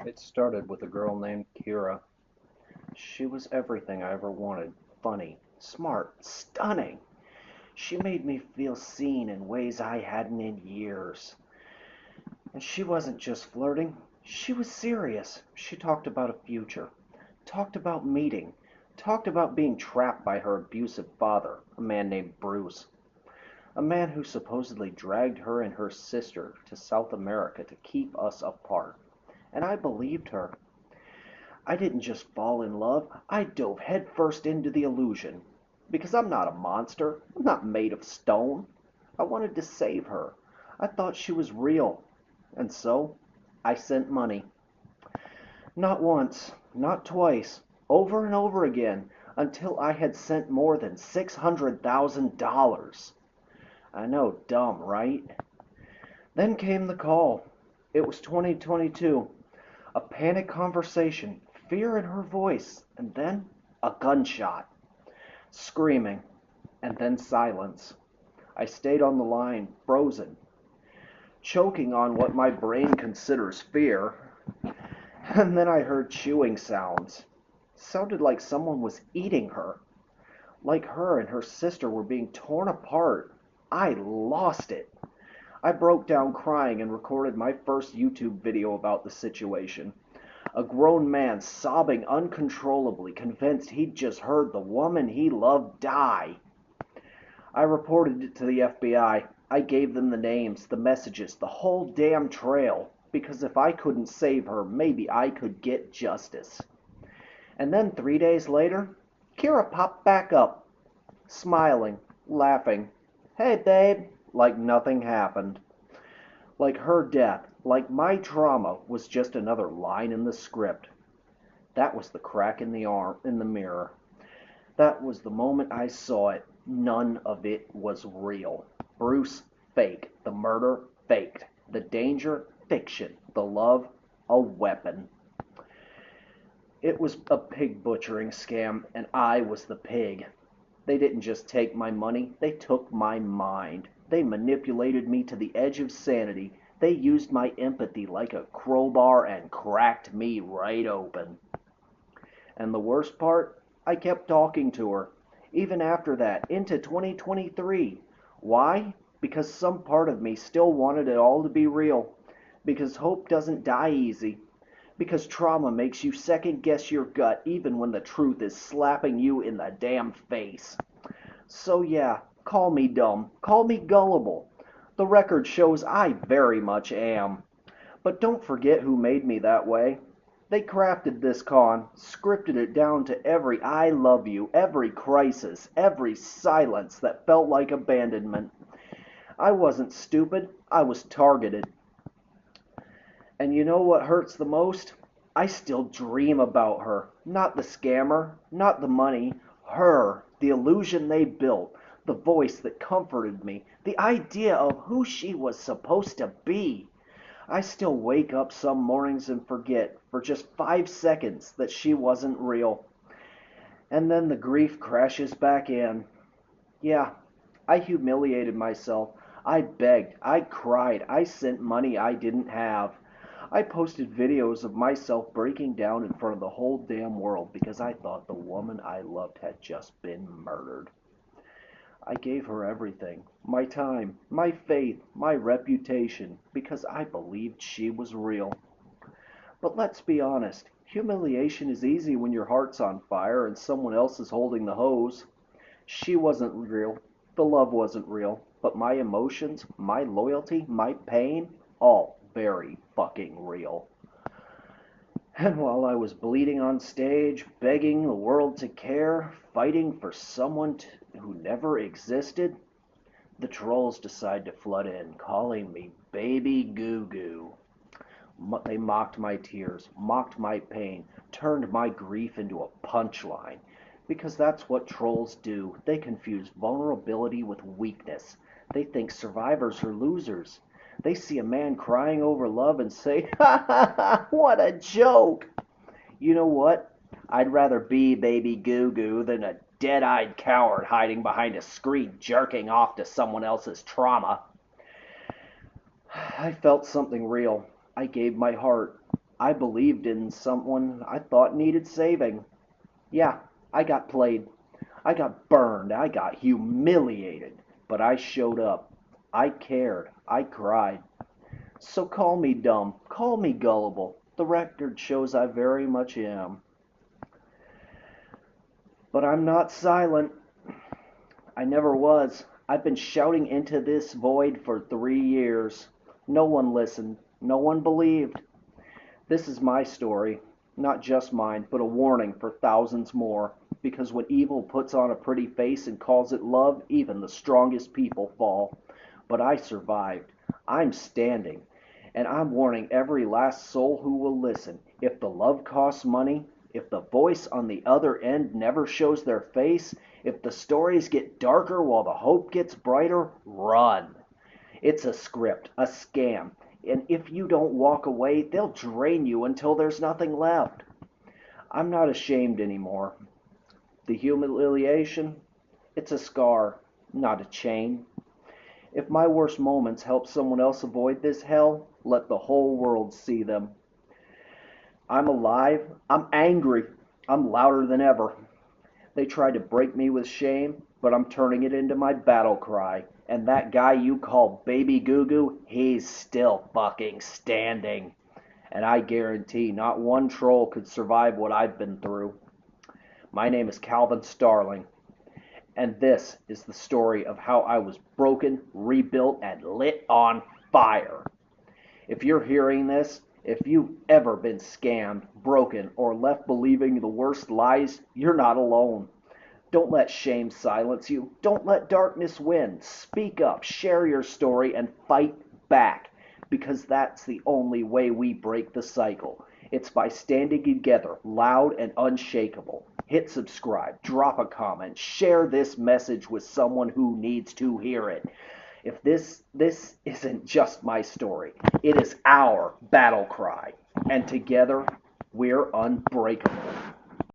It started with a girl named Kira. She was everything I ever wanted. Funny, smart, stunning. She made me feel seen in ways I hadn't in years. And she wasn't just flirting. She was serious. She talked about a future. Talked about meeting. Talked about being trapped by her abusive father, a man named Bruce. A man who supposedly dragged her and her sister to South America to keep us apart. And I believed her. I didn't just fall in love, I dove headfirst into the illusion. Because I'm not a monster. I'm not made of stone. I wanted to save her. I thought she was real. And so, I sent money. Not once, not twice, over and over again, until I had sent more than $600,000. I know, dumb, right? Then came the call. It was 2022. A panic conversation, fear in her voice, and then a gunshot. Screaming, and then silence. I stayed on the line, frozen, choking on what my brain considers fear. And then I heard chewing sounds. Sounded like someone was eating her. Like her and her sister were being torn apart. I lost it. I broke down crying and recorded my first YouTube video about the situation. A grown man sobbing uncontrollably, convinced he'd just heard the woman he loved die. I reported it to the FBI. I gave them the names, the messages, the whole damn trail, because if I couldn't save her, maybe I could get justice. And then 3 days later, Kira popped back up, smiling, laughing. Hey, babe, like nothing happened. Like her death, like my trauma, was just another line in the script. That was the crack in the mirror. That was the moment I saw it. None of it was real. Bruce, fake. The murder, faked. The danger, fiction. The love, a weapon. It was a pig butchering scam, and I was the pig. They didn't just take my money, they took my mind. They manipulated me to the edge of sanity. They used my empathy like a crowbar and cracked me right open. And the worst part? I kept talking to her, even after that, into 2023. Why? Because some part of me still wanted it all to be real. Because hope doesn't die easy. Because trauma makes you second guess your gut even when the truth is slapping you in the damn face. So yeah, call me dumb, call me gullible. The record shows I very much am. But don't forget who made me that way. They crafted this con, scripted it down to every I love you, every crisis, every silence that felt like abandonment. I wasn't stupid, I was targeted. And you know what hurts the most? I still dream about her. Not the scammer, not the money. Her, the illusion they built, the voice that comforted me, the idea of who she was supposed to be. I still wake up some mornings and forget, for just 5 seconds, that she wasn't real. And then the grief crashes back in. Yeah, I humiliated myself. I begged. I cried. I sent money I didn't have. I posted videos of myself breaking down in front of the whole damn world because I thought the woman I loved had just been murdered. I gave her everything, my time, my faith, my reputation, because I believed she was real. But let's be honest, humiliation is easy when your heart's on fire and someone else is holding the hose. She wasn't real, the love wasn't real, but my emotions, my loyalty, my pain, all very fucking real. And while I was bleeding on stage, begging the world to care, fighting for someone who never existed, the trolls decide to flood in, calling me Baby Goo Goo. They mocked my tears, mocked my pain, turned my grief into a punchline. Because that's what trolls do. They confuse vulnerability with weakness. They think survivors are losers. They see a man crying over love and say, ha ha ha, what a joke. You know what? I'd rather be Baby Goo Goo than a dead-eyed coward hiding behind a screen jerking off to someone else's trauma. I felt something real. I gave my heart. I believed in someone I thought needed saving. Yeah, I got played. I got burned. I got humiliated. But I showed up. I cared. I cried. So call me dumb. Call me gullible. The record shows I very much am. But I'm not silent. I never was. I've been shouting into this void for 3 years. No one listened. No one believed. This is my story. Not just mine, but a warning for thousands more. Because when evil puts on a pretty face and calls it love, even the strongest people fall. But I survived. I'm standing. And I'm warning every last soul who will listen. If the love costs money, if the voice on the other end never shows their face, if the stories get darker while the hope gets brighter, run. It's a script, a scam. And if you don't walk away, they'll drain you until there's nothing left. I'm not ashamed anymore. The humiliation, it's a scar, not a chain. If my worst moments help someone else avoid this hell, let the whole world see them. I'm alive. I'm angry. I'm louder than ever. They tried to break me with shame, but I'm turning it into my battle cry. And that guy you call Baby Goo Goo, he's still fucking standing. And I guarantee not one troll could survive what I've been through. My name is Calvin Starling, and this is the story of how I was broken, rebuilt, and lit on fire. If you're hearing this, if you've ever been scammed, broken, or left believing the worst lies, you're not alone. Don't let shame silence you. Don't let darkness win. Speak up, share your story, and fight back, because that's the only way we break the cycle. It's by standing together, loud and unshakable. Hit subscribe, drop a comment, share this message with someone who needs to hear it. If this isn't just my story, it is our battle cry, and together we're unbreakable.